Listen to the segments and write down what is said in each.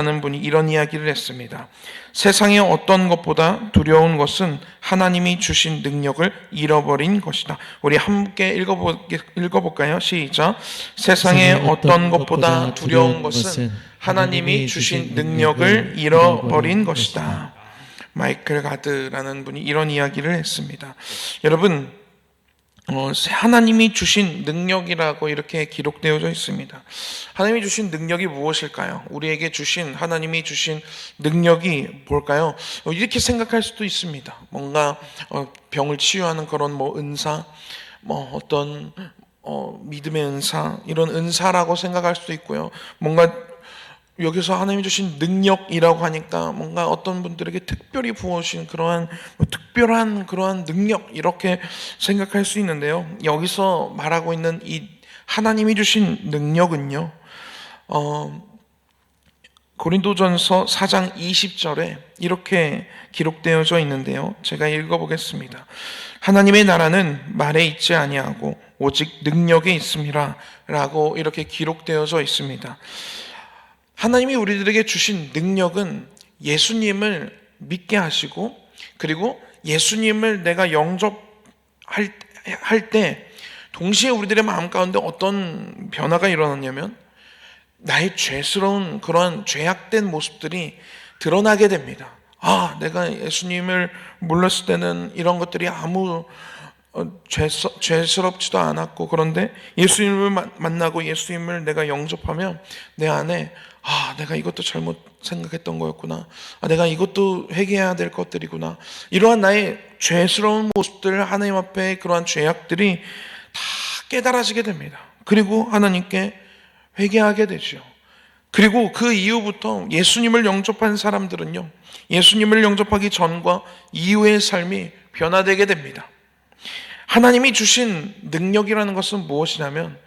라는 분이 이런 이야기를 했습니다. 세상의 어떤 것보다 두려운 것은 하나님이 주신 능력을 잃어버린 것이다. 우리 함께 읽어볼까요? 시작. 세상의 어떤 것보다 두려운 것은 하나님이 주신 능력을 잃어버린 것이다. 마이클 가드라는 분이 이런 이야기를 했습니다. 여러분, 하나님이 주신 능력이라고 이렇게 기록되어져 있습니다. 하나님이 주신 능력이 무엇일까요? 우리에게 주신, 하나님이 주신 능력이 뭘까요? 이렇게 생각할 수도 있습니다. 뭔가 병을 치유하는 그런 은사, 어떤 믿음의 은사, 이런 은사라고 생각할 수도 있고요. 뭔가 여기서 하나님이 주신 능력이라고 하니까 뭔가 어떤 분들에게 특별히 부어주신 그러한 특별한 그러한 능력, 이렇게 생각할 수 있는데요. 여기서 말하고 있는 이 하나님이 주신 능력은요, 고린도전서 4장 20절에 이렇게 기록되어져 있는데요. 제가 읽어보겠습니다. 하나님의 나라는 말에 있지 아니하고 오직 능력에 있음이라 라고 이렇게 기록되어져 있습니다. 하나님이 우리들에게 주신 능력은 예수님을 믿게 하시고, 그리고 예수님을 내가 영접할 때 동시에 우리들의 마음 가운데 어떤 변화가 일어났냐면 나의 죄스러운 그러한 죄악된 모습들이 드러나게 됩니다. 내가 예수님을 몰랐을 때는 이런 것들이 아무 죄스럽지도 않았고, 그런데 예수님을 만나고 예수님을 내가 영접하면 내 안에 내가 이것도 잘못 생각했던 거였구나, 내가 이것도 회개해야 될 것들이구나, 이러한 나의 죄스러운 모습들, 하나님 앞에 그러한 죄악들이 다 깨달아지게 됩니다. 그리고 하나님께 회개하게 되죠. 그리고 그 이후부터 예수님을 영접한 사람들은요, 예수님을 영접하기 전과 이후의 삶이 변화되게 됩니다. 하나님이 주신 능력이라는 것은 무엇이냐면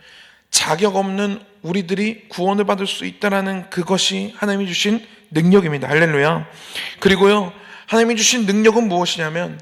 자격 없는 우리들이 구원을 받을 수 있다는 그것이 하나님이 주신 능력입니다. 할렐루야. 그리고요, 하나님이 주신 능력은 무엇이냐면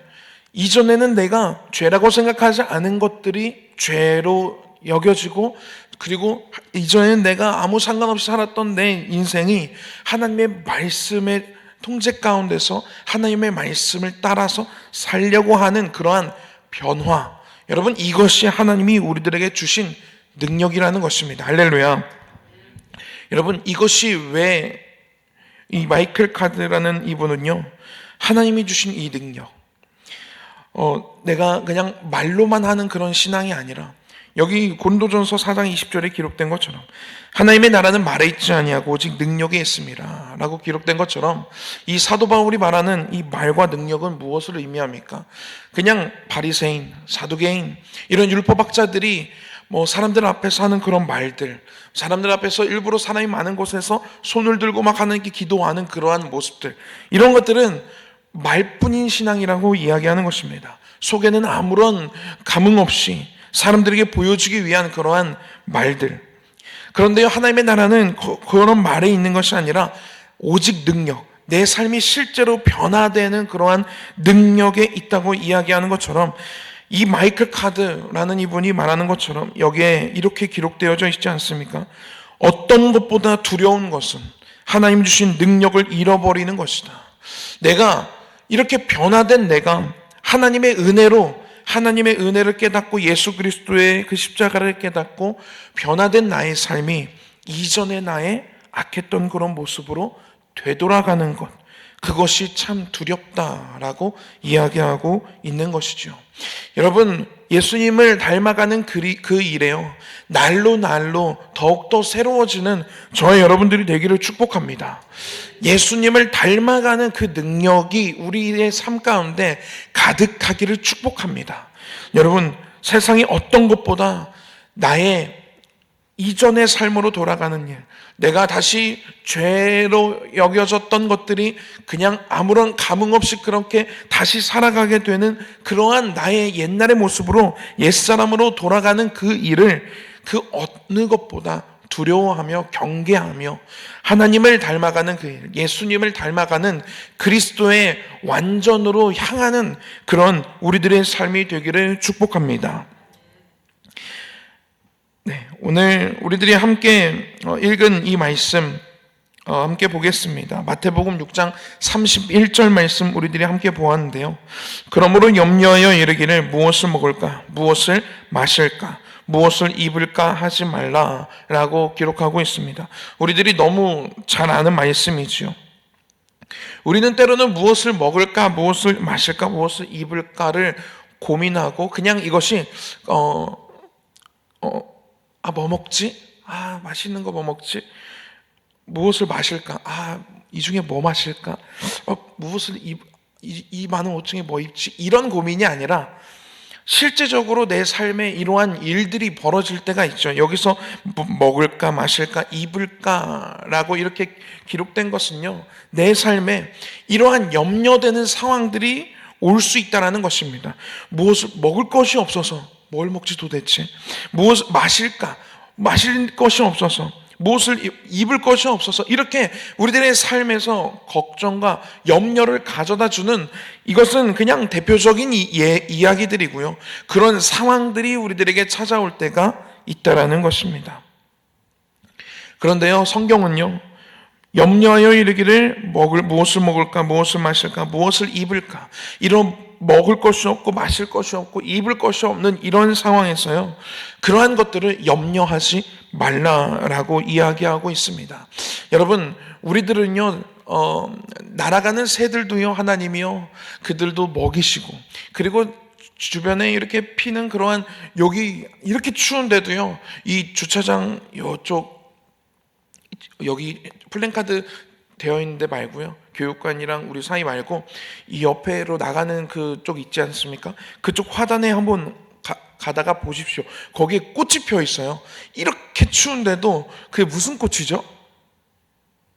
이전에는 내가 죄라고 생각하지 않은 것들이 죄로 여겨지고, 그리고 이전에는 내가 아무 상관없이 살았던 내 인생이 하나님의 말씀의 통제 가운데서 하나님의 말씀을 따라서 살려고 하는 그러한 변화, 여러분, 이것이 하나님이 우리들에게 주신 능력이라는 것입니다. 할렐루야. 여러분, 이것이 왜 이 마이클 카드라는 이분은요, 하나님이 주신 이 능력, 내가 그냥 말로만 하는 그런 신앙이 아니라 여기 고린도전서 4장 20절에 기록된 것처럼 하나님의 나라는 말에 있지 아니하고 오직 능력에 있음이라 라고 기록된 것처럼 이 사도 바울이 말하는 이 말과 능력은 무엇을 의미합니까? 그냥 바리새인, 사두개인, 이런 율법학자들이 사람들 앞에서 하는 그런 말들, 사람들 앞에서 일부러 사람이 많은 곳에서 손을 들고 막 하나님께 기도하는 그러한 모습들, 이런 것들은 말뿐인 신앙이라고 이야기하는 것입니다. 속에는 아무런 감흥 없이 사람들에게 보여주기 위한 그러한 말들. 그런데요, 하나님의 나라는 그런 말에 있는 것이 아니라 오직 능력, 내 삶이 실제로 변화되는 그러한 능력에 있다고 이야기하는 것처럼, 이 마이클 카드라는 이분이 말하는 것처럼 여기에 이렇게 기록되어져 있지 않습니까? 어떤 것보다 두려운 것은 하나님 주신 능력을 잃어버리는 것이다. 내가 이렇게 변화된 내가 하나님의 은혜를 깨닫고 예수 그리스도의 그 십자가를 깨닫고 변화된 나의 삶이 이전의 나의 악했던 그런 모습으로 되돌아가는 것, 그것이 참 두렵다라고 이야기하고 있는 것이죠. 여러분, 예수님을 닮아가는 그 일에요, 날로 더욱더 새로워지는 저와 여러분들이 되기를 축복합니다. 예수님을 닮아가는 그 능력이 우리의 삶 가운데 가득하기를 축복합니다. 여러분, 세상이 어떤 것보다 나의 이전의 삶으로 돌아가는 일, 내가 다시 죄로 여겨졌던 것들이 그냥 아무런 감흥 없이 그렇게 다시 살아가게 되는 그러한 나의 옛날의 모습으로, 옛사람으로 돌아가는 그 일을 그 어느 것보다 두려워하며 경계하며 하나님을 닮아가는 그 일, 예수님을 닮아가는 그리스도의 완전으로 향하는 그런 우리들의 삶이 되기를 축복합니다. 오늘 우리들이 함께 읽은 이 말씀, 함께 보겠습니다. 마태복음 6장 31절 말씀 우리들이 함께 보았는데요. 그러므로 염려하여 이르기를 무엇을 먹을까, 무엇을 마실까, 무엇을 입을까 하지 말라라고 기록하고 있습니다. 우리들이 너무 잘 아는 말씀이지요. 우리는 때로는 무엇을 먹을까, 무엇을 마실까, 무엇을 입을까를 고민하고 그냥 이것이 뭐 먹지? 맛있는 거 뭐 먹지? 무엇을 마실까? 이 중에 뭐 마실까? 무엇을 이 많은 옷 중에 뭐 입지? 이런 고민이 아니라 실제적으로 내 삶에 이러한 일들이 벌어질 때가 있죠. 여기서 먹을까, 마실까, 입을까라고 이렇게 기록된 것은요, 내 삶에 이러한 염려되는 상황들이 올 수 있다는 것입니다. 무엇을 먹을 것이 없어서 뭘 먹지 도대체? 무엇을 마실까? 마실 것이 없어서, 무엇을 입을 것이 없어서, 이렇게 우리들의 삶에서 걱정과 염려를 가져다 주는, 이것은 그냥 대표적인 이야기들이고요. 그런 상황들이 우리들에게 찾아올 때가 있다라는 것입니다. 그런데요, 성경은요, 염려하여 이르기를 무엇을 먹을까, 무엇을 마실까, 무엇을 입을까, 이런 먹을 것이 없고 마실 것이 없고 입을 것이 없는 이런 상황에서요, 그러한 것들을 염려하지 말라라고 이야기하고 있습니다. 여러분, 우리들은요, 날아가는 새들도요, 하나님이요, 그들도 먹이시고, 그리고 주변에 이렇게 피는 그러한, 여기 이렇게 추운데도요, 이 주차장 요쪽, 여기 플랜카드 되어 있는데 말고요, 교육관이랑 우리 사이 말고 이 옆에로 나가는 그쪽 있지 않습니까? 그쪽 화단에 한번 가다가 보십시오. 거기에 꽃이 펴 있어요. 이렇게 추운데도 그게 무슨 꽃이죠?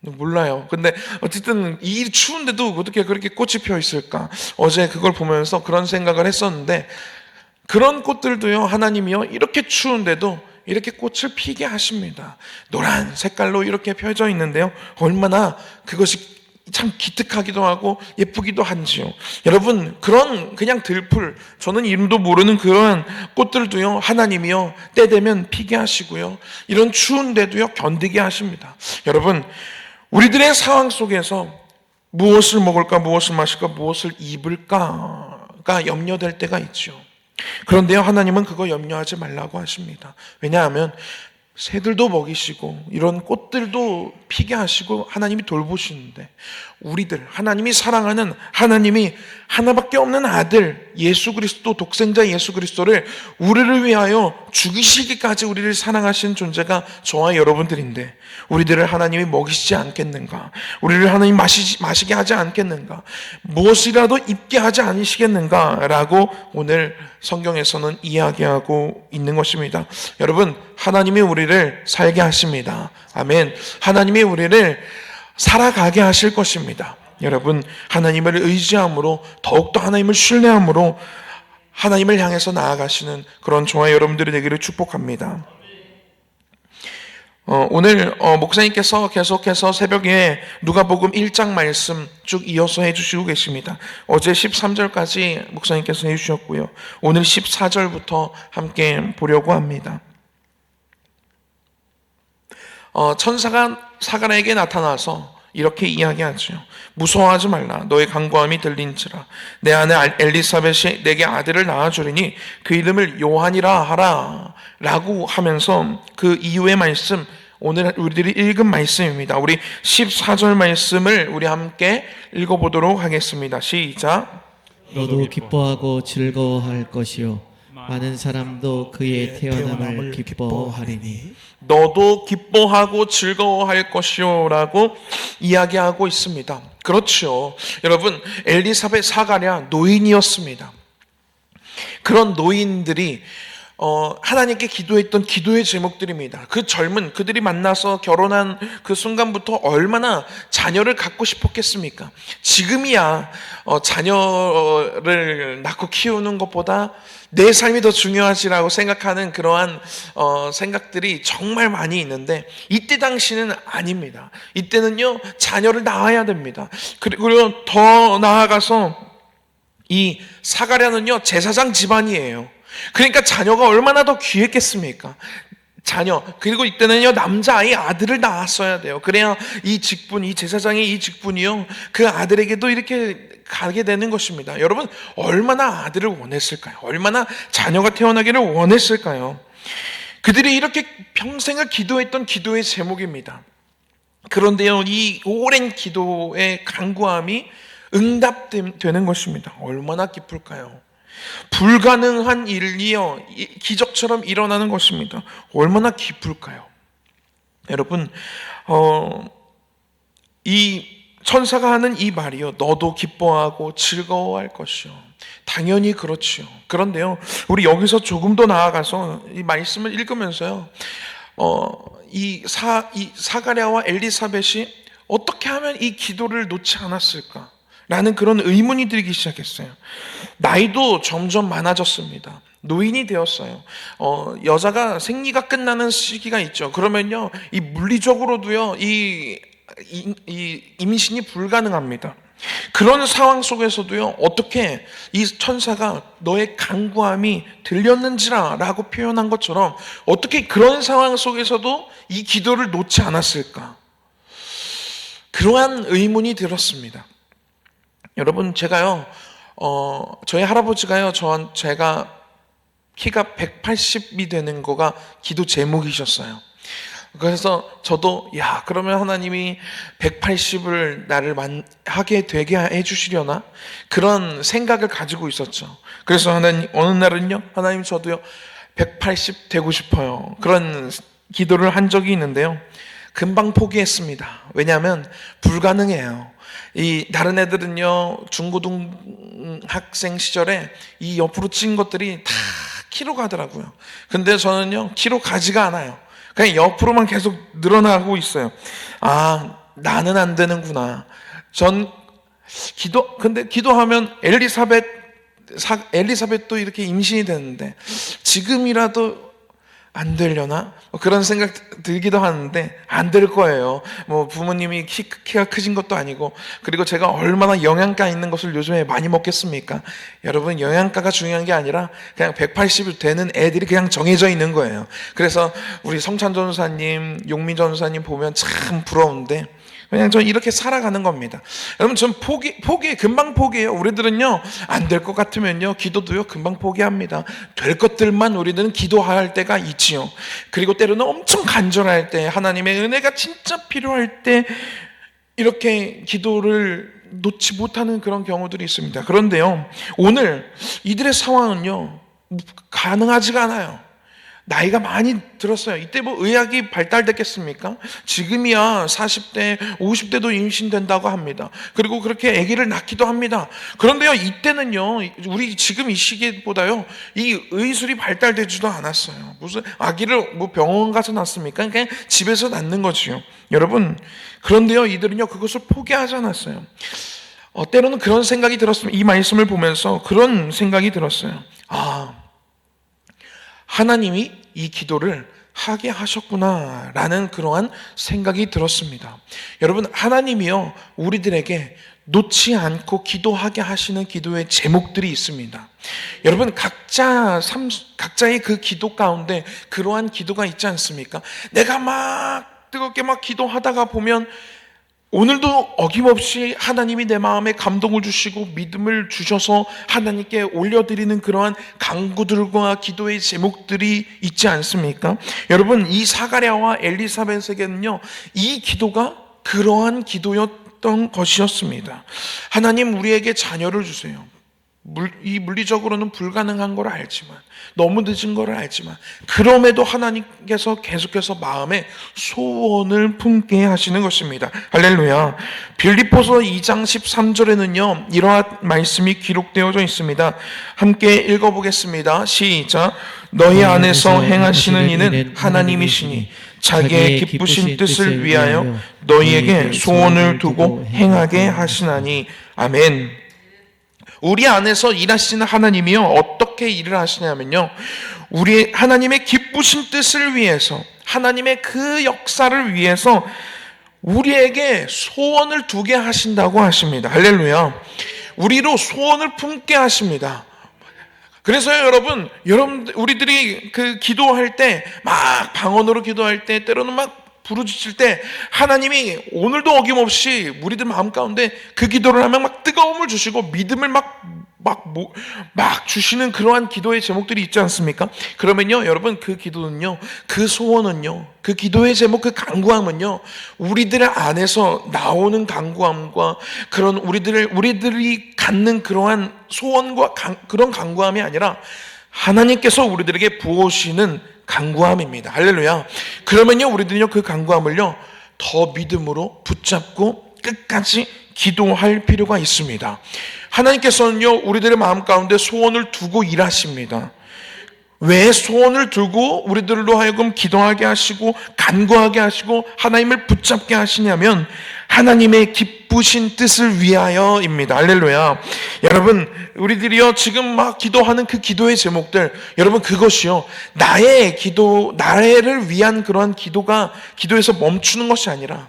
몰라요. 근데 어쨌든 이 추운데도 어떻게 그렇게 꽃이 펴 있을까? 어제 그걸 보면서 그런 생각을 했었는데, 그런 꽃들도요, 하나님이요, 이렇게 추운데도 이렇게 꽃을 피게 하십니다. 노란 색깔로 이렇게 펴져 있는데요, 얼마나 그것이 참 기특하기도 하고 예쁘기도 한지요. 여러분, 그런 그냥 들풀, 저는 이름도 모르는 그런 꽃들도요, 하나님이요, 때 되면 피게 하시고요, 이런 추운데도요, 견디게 하십니다. 여러분, 우리들의 상황 속에서 무엇을 먹을까, 무엇을 마실까, 무엇을 입을까가 염려될 때가 있죠. 그런데요, 하나님은 그거 염려하지 말라고 하십니다. 왜냐하면 새들도 먹이시고 이런 꽃들도 피게 하시고 하나님이 돌보시는데, 우리들, 하나님이 사랑하는, 하나님이 하나밖에 없는 아들 예수 그리스도, 독생자 예수 그리스도를 우리를 위하여 죽이시기까지 우리를 사랑하신 존재가 저와 여러분들인데, 우리들을 하나님이 먹이시지 않겠는가? 우리를 하나님 마시게 하지 않겠는가? 무엇이라도 입게 하지 않으시겠는가? 라고 오늘 성경에서는 이야기하고 있는 것입니다. 여러분, 하나님이 우리를 살게 하십니다. 아멘. 하나님이 우리를 살아가게 하실 것입니다. 여러분, 하나님을 의지함으로, 더욱더 하나님을 신뢰함으로 하나님을 향해서 나아가시는 그런 저와 여러분들이 되기를 축복합니다. 오늘 목사님께서 계속해서 새벽에 누가복음 1장 말씀 쭉 이어서 해주시고 계십니다. 어제 13절까지 목사님께서 해주셨고요, 오늘 14절부터 함께 보려고 합니다. 천사가 사가랴에게 나타나서 이렇게 이야기하죠. 무서워하지 말라. 너의 간구함이 들린지라. 내 아내 엘리사벳이 내게 아들을 낳아주리니 그 이름을 요한이라 하라 라고 하면서 그 이후의 말씀, 오늘 우리들이 읽은 말씀입니다. 우리 14절 말씀을 우리 함께 읽어보도록 하겠습니다. 시작. 너도 기뻐하고 즐거워할 것이요 많은 사람도 그의 태어남을 기뻐하리니. 너도 기뻐하고 즐거워할 것이요 라고 이야기하고 있습니다. 그렇죠. 여러분, 엘리사벳 사가랴 노인이었습니다. 그런 노인들이 하나님께 기도했던 기도의 제목들입니다. 그 젊은, 그들이 만나서 결혼한 그 순간부터 얼마나 자녀를 갖고 싶었겠습니까? 지금이야 자녀를 낳고 키우는 것보다 내 삶이 더 중요하지라고 생각하는 그러한 생각들이 정말 많이 있는데, 이때 당시는 아닙니다. 이때는요, 자녀를 낳아야 됩니다. 그리고 더 나아가서 이 사가랴는요, 제사장 집안이에요. 그러니까 자녀가 얼마나 더 귀했겠습니까? 자녀, 그리고 이때는요 남자아이 아들을 낳았어야 돼요. 그래야 이 직분, 이 제사장의 이 직분이요 그 아들에게도 이렇게 가게 되는 것입니다. 여러분, 얼마나 아들을 원했을까요? 얼마나 자녀가 태어나기를 원했을까요? 그들이 이렇게 평생을 기도했던 기도의 제목입니다. 그런데요, 이 오랜 기도의 간구함이 응답되는 것입니다. 얼마나 기쁠까요? 불가능한 일이요 기적처럼 일어나는 것입니다. 얼마나 기쁠까요? 여러분, 이 천사가 하는 이 말이요, 너도 기뻐하고 즐거워할 것이요. 당연히 그렇지요. 그런데요, 우리 여기서 조금 더 나아가서 이 말씀을 읽으면서요, 이 사가랴와 엘리사벳이 어떻게 하면 이 기도를 놓지 않았을까? 라는 그런 의문이 들기 시작했어요. 나이도 점점 많아졌습니다. 노인이 되었어요. 여자가 생리가 끝나는 시기가 있죠. 그러면요, 이 물리적으로도요, 이 임신이 불가능합니다. 그런 상황 속에서도요, 어떻게 이 천사가 너의 간구함이 들렸는지라 라고 표현한 것처럼 어떻게 그런 상황 속에서도 이 기도를 놓지 않았을까? 그러한 의문이 들었습니다. 여러분, 제가요, 저희 할아버지가요, 제가 키가 180이 되는 거가 기도 제목이셨어요. 그래서 저도, 그러면 하나님이 180을 나를 하게 되게 해주시려나? 그런 생각을 가지고 있었죠. 그래서 어느 날은요, 하나님 저도요, 180 되고 싶어요. 그런 기도를 한 적이 있는데요. 금방 포기했습니다. 왜냐하면 불가능해요. 이 다른 애들은요, 중고등학생 시절에 이 옆으로 찐 것들이 다 키로 가더라고요. 근데 저는요, 키로 가지가 않아요. 그냥 옆으로만 계속 늘어나고 있어요. 나는 안 되는구나. 근데 기도하면 엘리사벳도 이렇게 임신이 됐는데 지금이라도 안 되려나? 그런 생각 들기도 하는데 안 될 거예요. 부모님이 키가 크신 것도 아니고, 그리고 제가 얼마나 영양가 있는 것을 요즘에 많이 먹겠습니까? 여러분, 영양가가 중요한 게 아니라 그냥 180이 되는 애들이 그냥 정해져 있는 거예요. 그래서 우리 성찬 전도사님, 용민 전도사님 보면 참 부러운데 그냥 전 이렇게 살아가는 겁니다. 여러분, 전 금방 포기해요. 우리들은요, 안 될 것 같으면요, 기도도요, 금방 포기합니다. 될 것들만 우리들은 기도할 때가 있지요. 그리고 때로는 엄청 간절할 때, 하나님의 은혜가 진짜 필요할 때, 이렇게 기도를 놓지 못하는 그런 경우들이 있습니다. 그런데요, 오늘 이들의 상황은요, 가능하지가 않아요. 나이가 많이 들었어요. 이때 의학이 발달됐겠습니까? 지금이야 40대, 50대도 임신된다고 합니다. 그리고 그렇게 아기를 낳기도 합니다. 그런데요, 이때는요, 우리 지금 이 시기보다요, 이 의술이 발달되지도 않았어요. 무슨 아기를 병원 가서 낳습니까? 그냥 집에서 낳는 거지요. 여러분, 그런데요, 이들은요, 그것을 포기하지 않았어요. 때로는 그런 생각이 들었습니다. 이 말씀을 보면서 그런 생각이 들었어요. 하나님이 이 기도를 하게 하셨구나라는 그러한 생각이 들었습니다. 여러분, 하나님이요, 우리들에게 놓지 않고 기도하게 하시는 기도의 제목들이 있습니다. 여러분, 각자의 그 기도 가운데 그러한 기도가 있지 않습니까? 내가 막 뜨겁게 기도하다가 보면 오늘도 어김없이 하나님이 내 마음에 감동을 주시고 믿음을 주셔서 하나님께 올려드리는 그러한 간구들과 기도의 제목들이 있지 않습니까? 여러분, 이 사가랴와 엘리사벳에게는요, 이 기도가 그러한 기도였던 것이었습니다. 하나님, 우리에게 자녀를 주세요. 이 물리적으로는 불가능한 걸 알지만, 너무 늦은 걸 알지만, 그럼에도 하나님께서 계속해서 마음에 소원을 품게 하시는 것입니다. 할렐루야. 빌립보서 2장 13절에는요, 이러한 말씀이 기록되어져 있습니다. 함께 읽어보겠습니다. 시작. 너희 안에서 행하시는 이는 하나님이시니 자기의 기쁘신 뜻을 위하여 너희에게 소원을 두고 행하게 하시나니. 아멘. 우리 안에서 일하시는 하나님이요, 어떻게 일을 하시냐면요, 우리 하나님의 기쁘신 뜻을 위해서, 하나님의 그 역사를 위해서 우리에게 소원을 두게 하신다고 하십니다. 할렐루야. 우리로 소원을 품게 하십니다. 그래서요, 여러분, 우리들이 그 기도할 때, 막 방언으로 기도할 때, 때로는 막 부르짖을 때, 하나님이 오늘도 어김없이 우리들 마음 가운데 그 기도를 하면 막 뜨거움을 주시고 믿음을 막 주시는 그러한 기도의 제목들이 있지 않습니까? 그러면요, 여러분, 그 기도는요, 그 소원은요, 그 기도의 제목, 그 간구함은요, 우리들 안에서 나오는 간구함과 그런 우리들이 갖는 그러한 소원과 그런 간구함이 아니라 하나님께서 우리들에게 부어주시는 간구함입니다. 할렐루야. 그러면요, 우리들은요, 그 간구함을요, 더 믿음으로 붙잡고 끝까지 기도할 필요가 있습니다. 하나님께서는요, 우리들의 마음 가운데 소원을 두고 일하십니다. 왜 소원을 두고 우리들로 하여금 기도하게 하시고 간구하게 하시고 하나님을 붙잡게 하시냐면 하나님의 기쁘신 뜻을 위하여입니다. 할렐루야. 여러분, 우리들이요 지금 막 기도하는 그 기도의 제목들, 여러분, 그것이요 나를 위한 그러한 기도에서 멈추는 것이 아니라,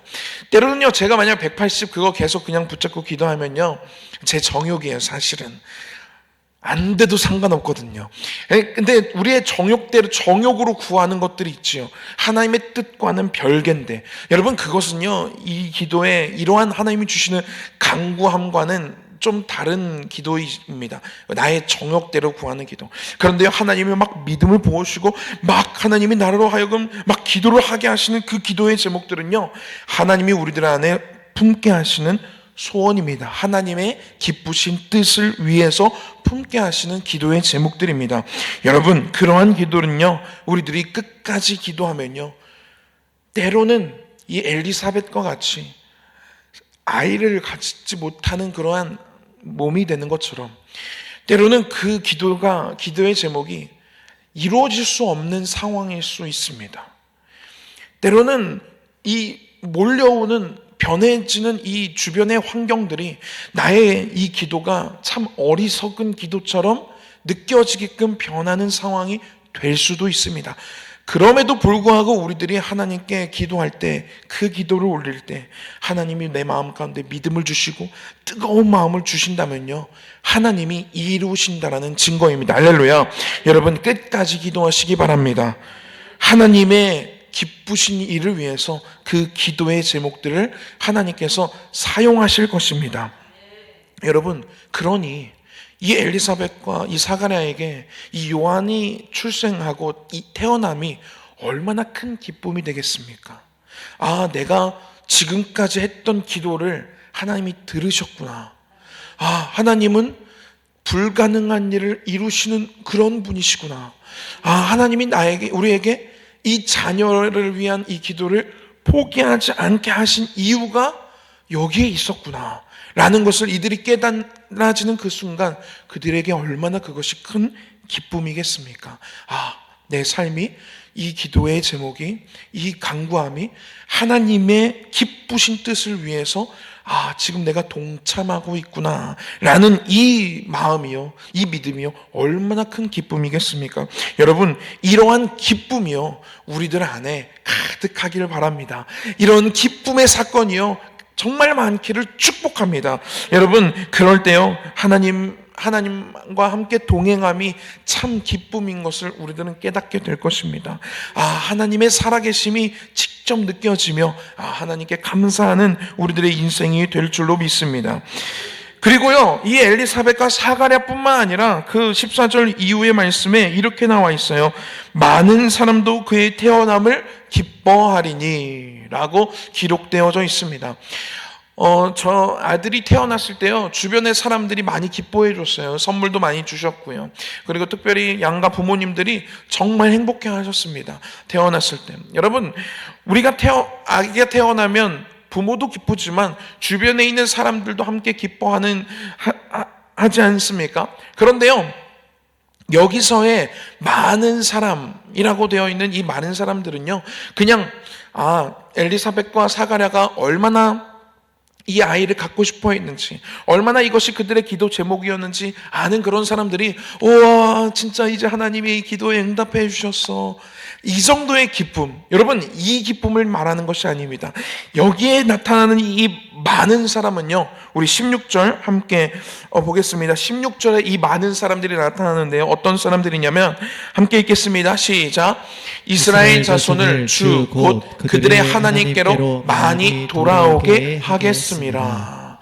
때로는요 제가 만약 180 그거 계속 그냥 붙잡고 기도하면요 제 정욕이에요. 사실은 안 돼도 상관없거든요. 근데 우리의 정욕으로 구하는 것들이 있지요. 하나님의 뜻과는 별개인데, 여러분, 그것은요, 이 기도에 이러한 하나님이 주시는 간구함과는 좀 다른 기도입니다. 나의 정욕대로 구하는 기도. 그런데요, 하나님이 막 믿음을 부어주시고, 막 하나님이 나로 하여금 막 기도를 하게 하시는 그 기도의 제목들은요, 하나님이 우리들 안에 품게 하시는 소원입니다. 하나님의 기쁘신 뜻을 위해서 품게 하시는 기도의 제목들입니다. 여러분, 그러한 기도는요, 우리들이 끝까지 기도하면요, 때로는 이 엘리사벳과 같이 아이를 갖지 못하는 그러한 몸이 되는 것처럼, 때로는 그 기도의 제목이 이루어질 수 없는 상황일 수 있습니다. 때로는 이 몰려오는 변해지는 이 주변의 환경들이 나의 이 기도가 참 어리석은 기도처럼 느껴지게끔 변하는 상황이 될 수도 있습니다. 그럼에도 불구하고 우리들이 하나님께 기도할 때, 그 기도를 올릴 때 하나님이 내 마음 가운데 믿음을 주시고 뜨거운 마음을 주신다면요, 하나님이 이루신다라는 증거입니다. 할렐루야. 여러분, 끝까지 기도하시기 바랍니다. 하나님의 기쁘신 일을 위해서 그 기도의 제목들을 하나님께서 사용하실 것입니다. 여러분, 그러니 이 엘리사벳과 이 사가랴에게 이 요한이 출생하고 이 태어남이 얼마나 큰 기쁨이 되겠습니까? 아, 내가 지금까지 했던 기도를 하나님이 들으셨구나. 아, 하나님은 불가능한 일을 이루시는 그런 분이시구나. 아, 하나님이 우리에게 이 자녀를 위한 이 기도를 포기하지 않게 하신 이유가 여기에 있었구나 라는 것을 이들이 깨달아지는 그 순간 그들에게 얼마나 그것이 큰 기쁨이겠습니까? 아, 내 삶이, 이 기도의 제목이, 이 간구함이 하나님의 기쁘신 뜻을 위해서 지금 내가 동참하고 있구나 라는 이 마음이요, 이 믿음이요, 얼마나 큰 기쁨이겠습니까? 여러분, 이러한 기쁨이요 우리들 안에 가득하기를 바랍니다. 이런 기쁨의 사건이요 정말 많기를 축복합니다. 여러분, 그럴 때요 하나님과 함께 동행함이 참 기쁨인 것을 우리들은 깨닫게 될 것입니다. 하나님의 살아계심이 직접 느껴지며 하나님께 감사하는 우리들의 인생이 될 줄로 믿습니다. 그리고요, 이 엘리사벳과 사가랴뿐만 아니라 그 14절 이후의 말씀에 이렇게 나와 있어요. 많은 사람도 그의 태어남을 기뻐하리니 라고 기록되어져 있습니다. 저 아들이 태어났을 때요, 주변의 사람들이 많이 기뻐해 줬어요. 선물도 많이 주셨고요. 그리고 특별히 양가 부모님들이 정말 행복해 하셨습니다. 태어났을 때. 여러분, 우리가 아기가 태어나면 부모도 기쁘지만 주변에 있는 사람들도 함께 하지 않습니까? 그런데요, 여기서의 많은 사람이라고 되어 있는 이 많은 사람들은요, 그냥 엘리사벳과 사가랴가 얼마나 이 아이를 갖고 싶어 했는지, 얼마나 이것이 그들의 기도 제목이었는지 아는 그런 사람들이 우와 진짜 이제 하나님이 이 기도에 응답해 주셨어, 이 정도의 기쁨. 여러분, 이 기쁨을 말하는 것이 아닙니다. 여기에 나타나는 이 많은 사람은요, 우리 16절 함께 보겠습니다. 16절에 이 많은 사람들이 나타나는데요, 어떤 사람들이냐면 함께 읽겠습니다. 시작. 이스라엘 자손을 주 곧 그들의 하나님께로 많이 돌아오게 하겠습니다.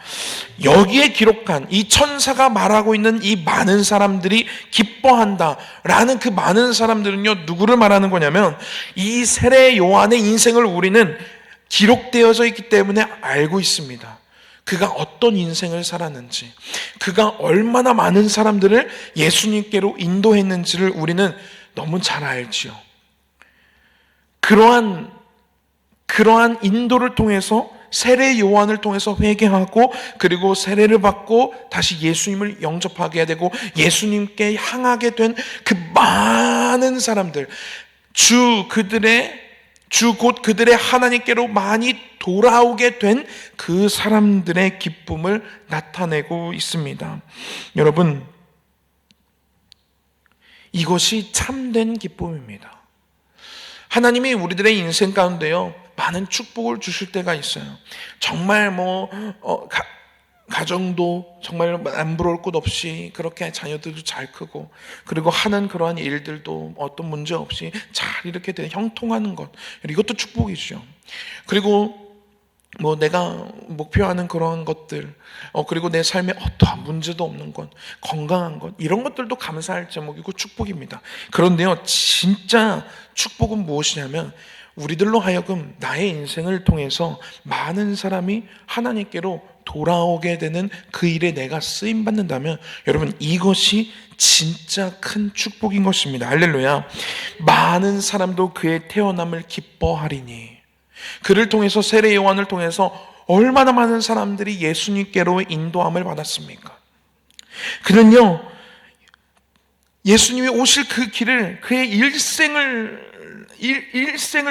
여기에 기록한 이 천사가 말하고 있는 이 많은 사람들이 기뻐한다라는 그 많은 사람들은요, 누구를 말하는 거냐면 이 세례 요한의 인생을 우리는 기록되어져 있기 때문에 알고 있습니다. 그가 어떤 인생을 살았는지, 그가 얼마나 많은 사람들을 예수님께로 인도했는지를 우리는 너무 잘 알지요. 그러한 인도를 통해서 세례 요한을 통해서 회개하고, 그리고 세례를 받고 다시 예수님을 영접하게 되고 예수님께 향하게 된 그 많은 사람들, 주 곧 그들의 하나님께로 많이 돌아오게 된 그 사람들의 기쁨을 나타내고 있습니다. 여러분, 이것이 참된 기쁨입니다. 하나님이 우리들의 인생 가운데요, 많은 축복을 주실 때가 있어요. 정말 가정도 정말 안 부러울 것 없이 그렇게 자녀들도 잘 크고, 그리고 하는 그러한 일들도 어떤 문제 없이 잘 이렇게 형통하는 것, 이것도 축복이죠. 그리고 내가 목표하는 그런 것들, 그리고 내 삶에 어떠한 문제도 없는 것, 건강한 것, 이런 것들도 감사할 제목이고 축복입니다. 그런데요, 진짜 축복은 무엇이냐면 우리들로 하여금 나의 인생을 통해서 많은 사람이 하나님께로 돌아오게 되는 그 일에 내가 쓰임받는다면, 여러분, 이것이 진짜 큰 축복인 것입니다. 할렐루야. 많은 사람도 그의 태어남을 기뻐하리니. 그를 통해서, 세례 요한을 통해서 얼마나 많은 사람들이 예수님께로 인도함을 받았습니까? 그는요, 예수님이 오실 그 길을, 그의 일생을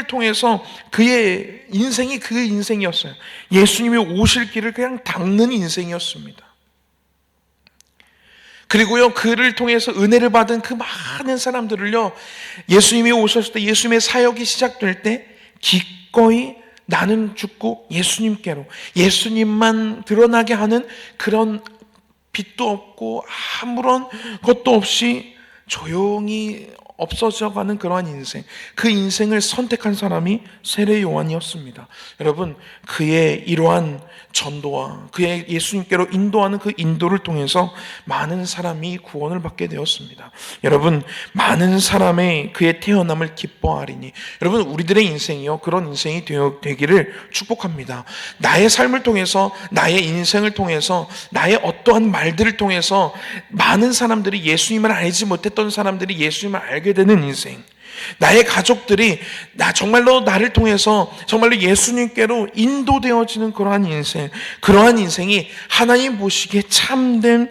통해서 그의 인생이 그 인생이었어요. 예수님이 오실 길을 그냥 닦는 인생이었습니다. 그리고요, 그를 통해서 은혜를 받은 그 많은 사람들을요, 예수님이 오셨을 때, 예수님의 사역이 시작될 때 기꺼이 나는 죽고 예수님께로, 예수님만 드러나게 하는 그런 빛도 없고 아무런 것도 없이 조용히 없어져가는 그러한 인생, 그 인생을 선택한 사람이 세례 요한이었습니다. 여러분, 그의 이러한 전도와 그의 예수님께로 인도하는 그 인도를 통해서 많은 사람이 구원을 받게 되었습니다. 여러분, 많은 사람의 그의 태어남을 기뻐하리니. 여러분, 우리들의 인생이요, 그런 인생이 되기를 축복합니다. 나의 삶을 통해서, 나의 인생을 통해서, 나의 어떠한 말들을 통해서 많은 사람들이, 예수님을 알지 못했던 사람들이 예수님을 알게 되는 인생, 나의 가족들이 정말로 나를 통해서 정말로 예수님께로 인도되어지는 그러한 인생, 그러한 인생이 하나님 보시기에 참된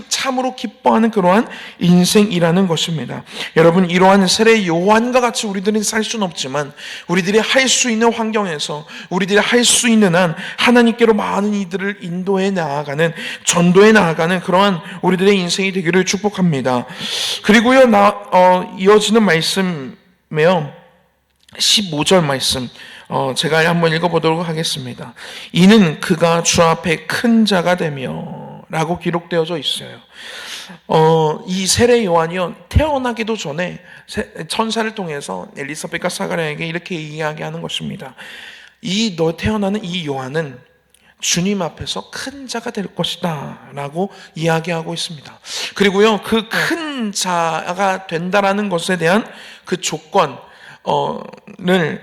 참으로 기뻐하는 그러한 인생이라는 것입니다. 여러분, 이러한 세례 요한과 같이 우리들은 살 수는 없지만, 우리들이 할 수 있는 환경에서, 우리들이 할 수 있는 한 하나님께로 많은 이들을 인도해 나아가는, 전도해 나아가는 그러한 우리들의 인생이 되기를 축복합니다. 그리고요, 이어지는 말씀에요, 15절 말씀, 제가 한번 읽어보도록 하겠습니다. 이는 그가 주 앞에 큰 자가 되며 라고 기록되어져 있어요. 이 세례 요한이요, 태어나기도 전에 천사를 통해서 엘리사벳과 사가랴에게 이렇게 이야기하는 것입니다. 너 태어나는 이 요한은 주님 앞에서 큰 자가 될 것이다 라고 이야기하고 있습니다. 그리고요, 그 큰 자가 된다라는 것에 대한 그 조건,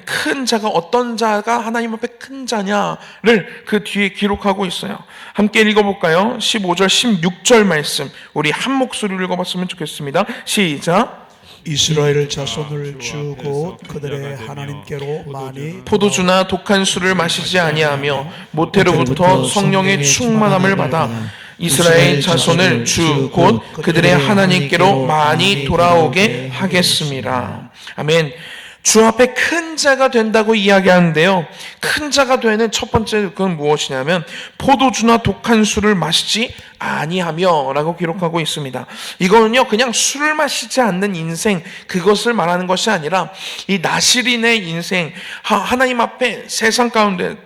큰 자가, 어떤 자가 하나님 앞에 큰 자냐를 그 뒤에 기록하고 있어요. 함께 읽어볼까요? 15절, 16절 말씀, 우리 한 목소리로 읽어봤으면 좋겠습니다. 시작. 이스라엘 자손을 주 곧 그들의 하나님께로 많이 포도주나 독한 술을 마시지 아니하며 모태로부터 성령의 충만함을 받아 이스라엘 자손을 주 곧 그들의 하나님께로 많이 돌아오게 하겠습니다. 아멘. 주 앞에 큰 자가 된다고 이야기하는데요. 큰 자가 되는 첫 번째 그건 무엇이냐면 포도주나 독한 술을 마시지 아니하며 라고 기록하고 있습니다. 이거는요 그냥 술을 마시지 않는 인생, 그것을 말하는 것이 아니라 이 나시린의 인생, 하나님 앞에 세상 가운데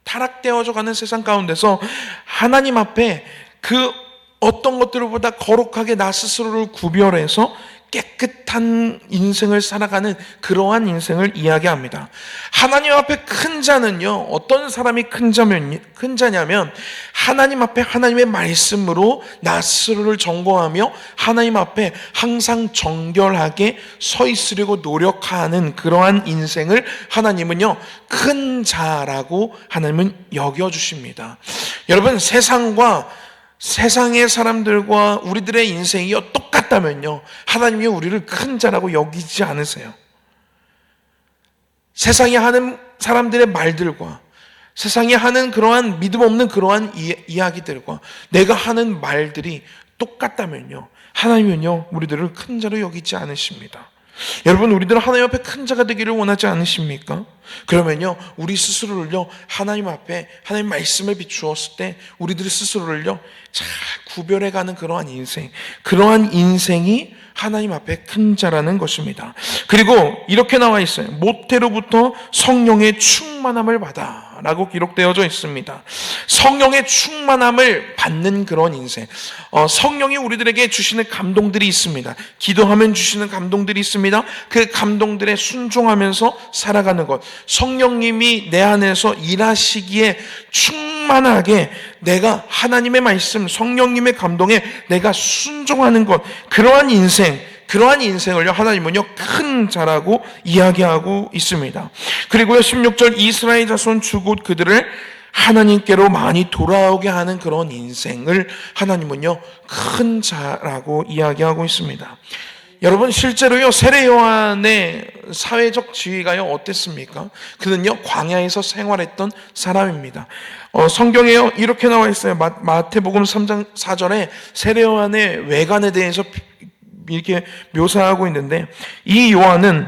타락되어져 가는 세상 가운데서 하나님 앞에 그 어떤 것들보다 거룩하게 나 스스로를 구별해서 깨끗한 인생을 살아가는 그러한 인생을 이야기합니다. 하나님 앞에 큰 자는요, 어떤 사람이 큰 자냐면 하나님 앞에 하나님의 말씀으로 나 스스로를 점검하며 하나님 앞에 항상 정결하게 서 있으려고 노력하는 그러한 인생을 하나님은요 큰 자라고 하나님은 여겨주십니다. 여러분, 세상의 사람들과 우리들의 인생이요 똑같다면요 하나님이 우리를 큰 자라고 여기지 않으세요. 세상에 하는 사람들의 말들과 세상에 하는 그러한 믿음 없는 그러한 이야기들과 내가 하는 말들이 똑같다면요 하나님은요 우리들을 큰 자로 여기지 않으십니다. 여러분, 우리들은 하나님 앞에 큰 자가 되기를 원하지 않으십니까? 그러면요 우리 스스로를요 하나님 앞에 하나님 말씀을 비추었을 때 우리들 스스로를요 잘 구별해가는 그러한 인생이 하나님 앞에 큰 자라는 것입니다. 그리고 이렇게 나와 있어요. 모태로부터 성령의 충만함을 받아 라고 기록되어져 있습니다. 성령의 충만함을 받는 그런 인생. 성령이 우리들에게 주시는 감동들이 있습니다. 기도하면 주시는 감동들이 있습니다. 그 감동들에 순종하면서 살아가는 것. 성령님이 내 안에서 일하시기에 충만하게 내가 하나님의 말씀, 성령님의 감동에 내가 순종하는 것. 그러한 인생을요 하나님은요 큰 자라고 이야기하고 있습니다. 그리고요 16절 이스라엘 자손 주 곧 그들을 하나님께로 많이 돌아오게 하는 그런 인생을 하나님은요 큰 자라고 이야기하고 있습니다. 여러분, 실제로요 세례 요한의 사회적 지위가요 어땠습니까? 그는요 광야에서 생활했던 사람입니다. 성경에요 이렇게 나와 있어요. 마태복음 3장 4절에 세례 요한의 외관에 대해서 이렇게 묘사하고 있는데, 이 요한은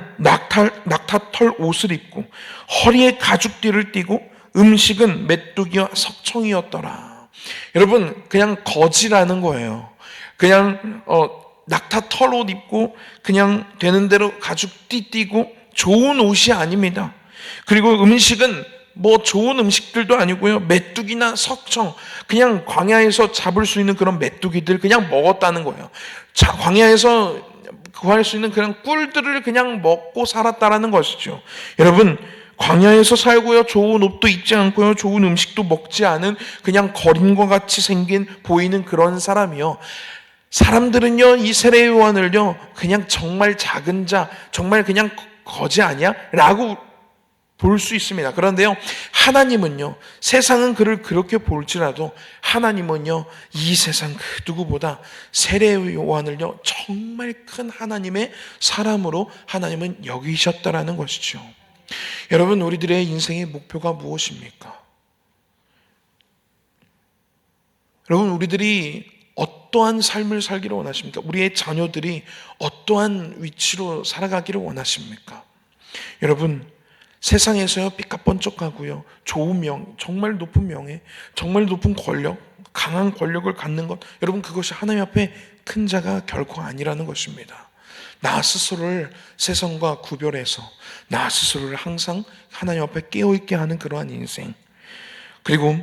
낙타털 옷을 입고 허리에 가죽띠를 띠고 음식은 메뚜기와 석청이었더라. 여러분, 그냥 거지라는 거예요. 그냥 낙타털 옷 입고 그냥 되는 대로 가죽띠 띠고 좋은 옷이 아닙니다. 그리고 음식은 좋은 음식들도 아니고요 메뚜기나 석청, 그냥 광야에서 잡을 수 있는 그런 메뚜기들 그냥 먹었다는 거예요. 광야에서 구할 수 있는 그런 꿀들을 그냥 먹고 살았다라는 것이죠. 여러분, 광야에서 살고요 좋은 옷도 입지 않고요 좋은 음식도 먹지 않은 그냥 거린과 같이 보이는 그런 사람이요, 사람들은요 이 세례 요한을요 그냥 정말 작은 자, 정말 그냥 거지 아니야? 라고 볼 수 있습니다. 그런데요 하나님은요, 세상은 그를 그렇게 볼지라도 하나님은요 이 세상 그 누구보다 세례 요한을요 정말 큰 하나님의 사람으로 하나님은 여기셨다라는 것이죠. 여러분, 우리들의 인생의 목표가 무엇입니까? 여러분, 우리들이 어떠한 삶을 살기를 원하십니까? 우리의 자녀들이 어떠한 위치로 살아가기를 원하십니까? 여러분, 세상에서요 삐까뻔쩍하고요 좋은 정말 높은 명예, 정말 높은 권력, 강한 권력을 갖는 것, 여러분 그것이 하나님 앞에 큰 자가 결코 아니라는 것입니다. 나 스스로를 세상과 구별해서 나 스스로를 항상 하나님 앞에 깨어있게 하는 그러한 인생, 그리고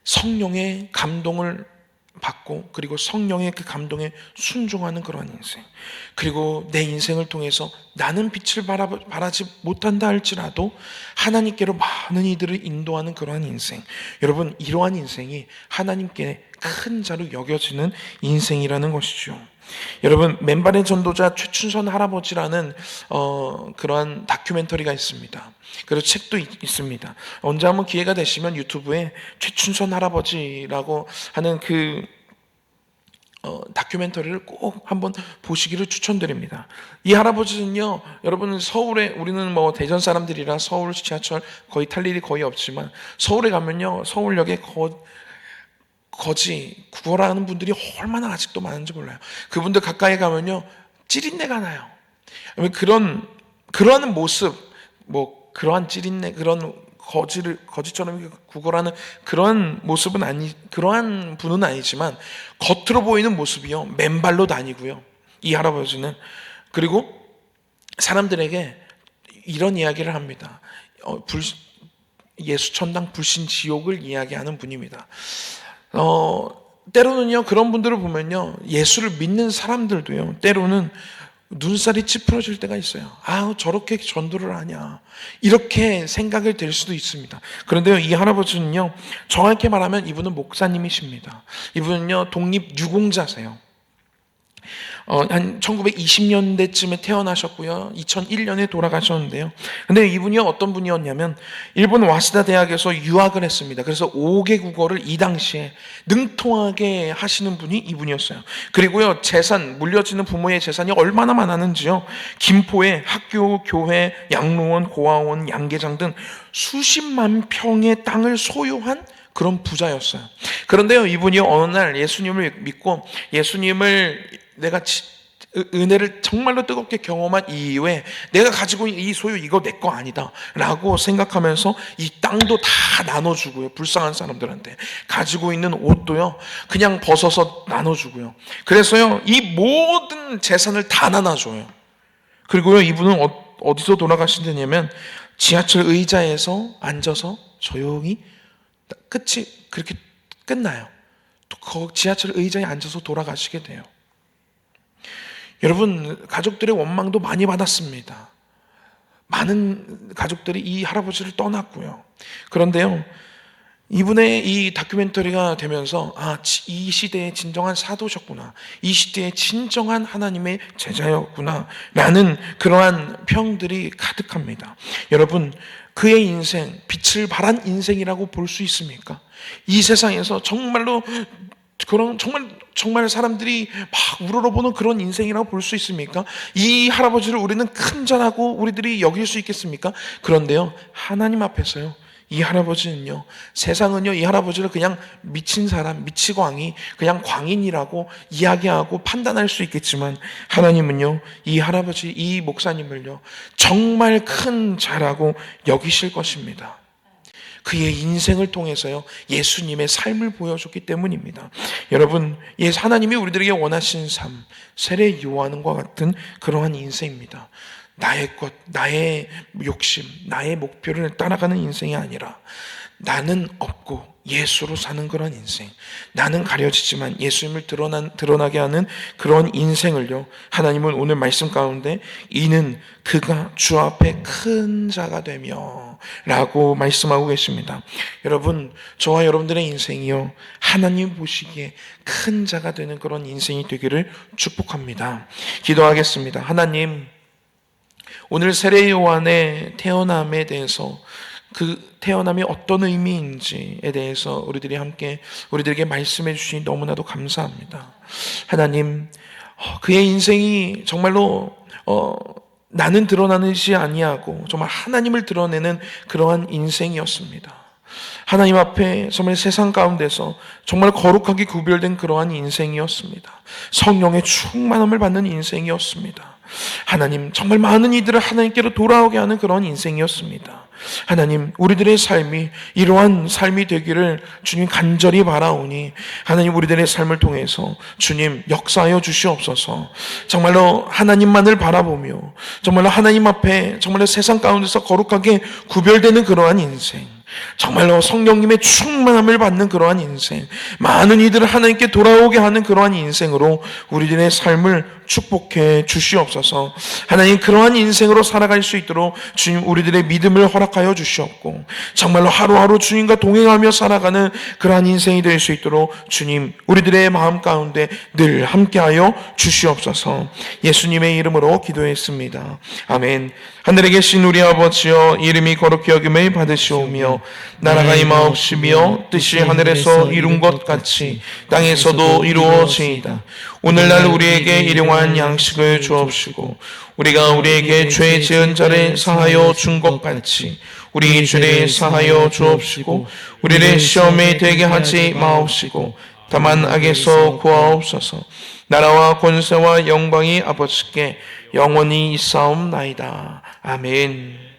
성령의 감동을 받고 그리고 성령의 그 감동에 순종하는 그런 인생, 그리고 내 인생을 통해서 나는 빛을 발하지 못한다 할지라도 하나님께로 많은 이들을 인도하는 그러한 인생. 여러분, 이러한 인생이 하나님께 큰 자로 여겨지는 인생이라는 것이죠. 여러분, 맨발의 전도자 최춘선 할아버지라는 그러한 다큐멘터리가 있습니다. 그리고 책도 있습니다. 언제 한번 기회가 되시면 유튜브에 최춘선 할아버지라고 하는 그 다큐멘터리를 꼭 한번 보시기를 추천드립니다. 이 할아버지는요, 여러분 우리는 대전 사람들이라 서울 지하철 거의 탈 일이 거의 없지만 서울에 가면요 서울역에 거지 구걸하는 분들이 얼마나 아직도 많은지 몰라요. 그분들 가까이 가면요 찌린내가 나요. 그런 그러한 모습, 그러한 찌린내, 그런 거지처럼 구걸하는 그러한 모습은 그러한 분은 아니지만 겉으로 보이는 모습이요, 맨발로 다니고요, 이 할아버지는. 그리고 사람들에게 이런 이야기를 합니다. 예수 천당 불신 지옥을 이야기하는 분입니다. 때로는요, 그런 분들을 보면요, 예수를 믿는 사람들도요, 때로는 눈살이 찌푸러질 때가 있어요. 저렇게 전도를 하냐, 이렇게 생각을 될 수도 있습니다. 그런데요, 이 할아버지는요, 정확히 말하면 이분은 목사님이십니다. 이분은요, 독립유공자세요. 한 1920년대쯤에 태어나셨고요, 2001년에 돌아가셨는데요. 근데 이분이 어떤 분이었냐면 일본 와세다 대학에서 유학을 했습니다. 그래서 5개 국어를 이 당시에 능통하게 하시는 분이 이분이었어요. 그리고요, 물려지는 부모의 재산이 얼마나 많았는지요, 김포에 학교, 교회, 양로원, 고아원, 양계장 등 수십만 평의 땅을 소유한 그런 부자였어요. 그런데요, 이분이 어느 날 예수님을 믿고 예수님을 내가 은혜를 정말로 뜨겁게 경험한 이후에 내가 가지고 있는 이 소유, 이거 내 거 아니다 라고 생각하면서 이 땅도 다 나눠주고요, 불쌍한 사람들한테. 가지고 있는 옷도요, 그냥 벗어서 나눠주고요. 그래서요, 이 모든 재산을 다 나눠줘요. 그리고요, 이분은 어디서 돌아가신다냐면 지하철 의자에서 앉아서 조용히, 끝이 그렇게 끝나요. 또 지하철 의자에 앉아서 돌아가시게 돼요. 여러분, 가족들의 원망도 많이 받았습니다. 많은 가족들이 이 할아버지를 떠났고요. 그런데요, 이분의 이 다큐멘터리가 되면서 이 시대의 진정한 사도셨구나, 이 시대의 진정한 하나님의 제자였구나 라는 그러한 평들이 가득합니다. 여러분, 그의 인생, 빛을 발한 인생이라고 볼 수 있습니까? 이 세상에서 정말로 정말 사람들이 막 우러러보는 그런 인생이라고 볼 수 있습니까? 이 할아버지를 우리는 큰 자라고 우리들이 여길 수 있겠습니까? 그런데요, 하나님 앞에서요, 이 할아버지는요, 세상은요, 이 할아버지를 그냥 미친 사람, 미치광이, 그냥 광인이라고 이야기하고 판단할 수 있겠지만, 하나님은요, 이 할아버지, 이 목사님을요, 정말 큰 자라고 여기실 것입니다. 그의 인생을 통해서요, 예수님의 삶을 보여줬기 때문입니다. 여러분, 하나님이 우리들에게 원하시는 삶, 세례 요한과 같은 그러한 인생입니다. 나의 것, 나의 욕심, 나의 목표를 따라가는 인생이 아니라 나는 없고 예수로 사는 그런 인생, 나는 가려지지만 예수님을 드러나게 하는 그런 인생을요, 하나님은 오늘 말씀 가운데 이는 그가 주 앞에 큰 자가 되며 라고 말씀하고 계십니다. 여러분, 저와 여러분들의 인생이요, 하나님 보시기에 큰 자가 되는 그런 인생이 되기를 축복합니다. 기도하겠습니다. 하나님, 오늘 세례 요한의 태어남에 대해서, 그 태어남이 어떤 의미인지에 대해서 우리들에게 말씀해 주시니 너무나도 감사합니다. 하나님, 그의 인생이 정말로 나는 드러나지 아니하고 정말 하나님을 드러내는 그러한 인생이었습니다. 하나님 앞에 정말 세상 가운데서 정말 거룩하게 구별된 그러한 인생이었습니다. 성령의 충만함을 받는 인생이었습니다. 하나님, 정말 많은 이들을 하나님께로 돌아오게 하는 그런 인생이었습니다. 하나님, 우리들의 삶이 이러한 삶이 되기를 주님 간절히 바라오니, 하나님, 우리들의 삶을 통해서 주님 역사하여 주시옵소서. 정말로 하나님만을 바라보며 정말로 하나님 앞에 정말로 세상 가운데서 거룩하게 구별되는 그러한 인생, 정말로 성령님의 충만함을 받는 그러한 인생, 많은 이들을 하나님께 돌아오게 하는 그러한 인생으로 우리들의 삶을 축복해 주시옵소서. 하나님, 그러한 인생으로 살아갈 수 있도록 주님 우리들의 믿음을 허락하여 주시옵고, 정말로 하루하루 주님과 동행하며 살아가는 그러한 인생이 될 수 있도록 주님 우리들의 마음 가운데 늘 함께하여 주시옵소서. 예수님의 이름으로 기도했습니다. 아멘. 하늘에 계신 우리 아버지여, 이름이 거룩히 여김을 받으시오며 나라가 임하옵시며 뜻이 하늘에서 이룬 것 같이 땅에서도 이루어지이다. 오늘날 우리에게 일용할 양식을 주옵시고, 우리가 우리에게 죄 지은 자를 사하여 준 것 같이 우리 죄를 사하여 주옵시고, 우리를 시험에 들게 하지 마옵시고 다만 악에서 구하옵소서. 나라와 권세와 영광이 아버지께 영원히 있사옵나이다. 아멘.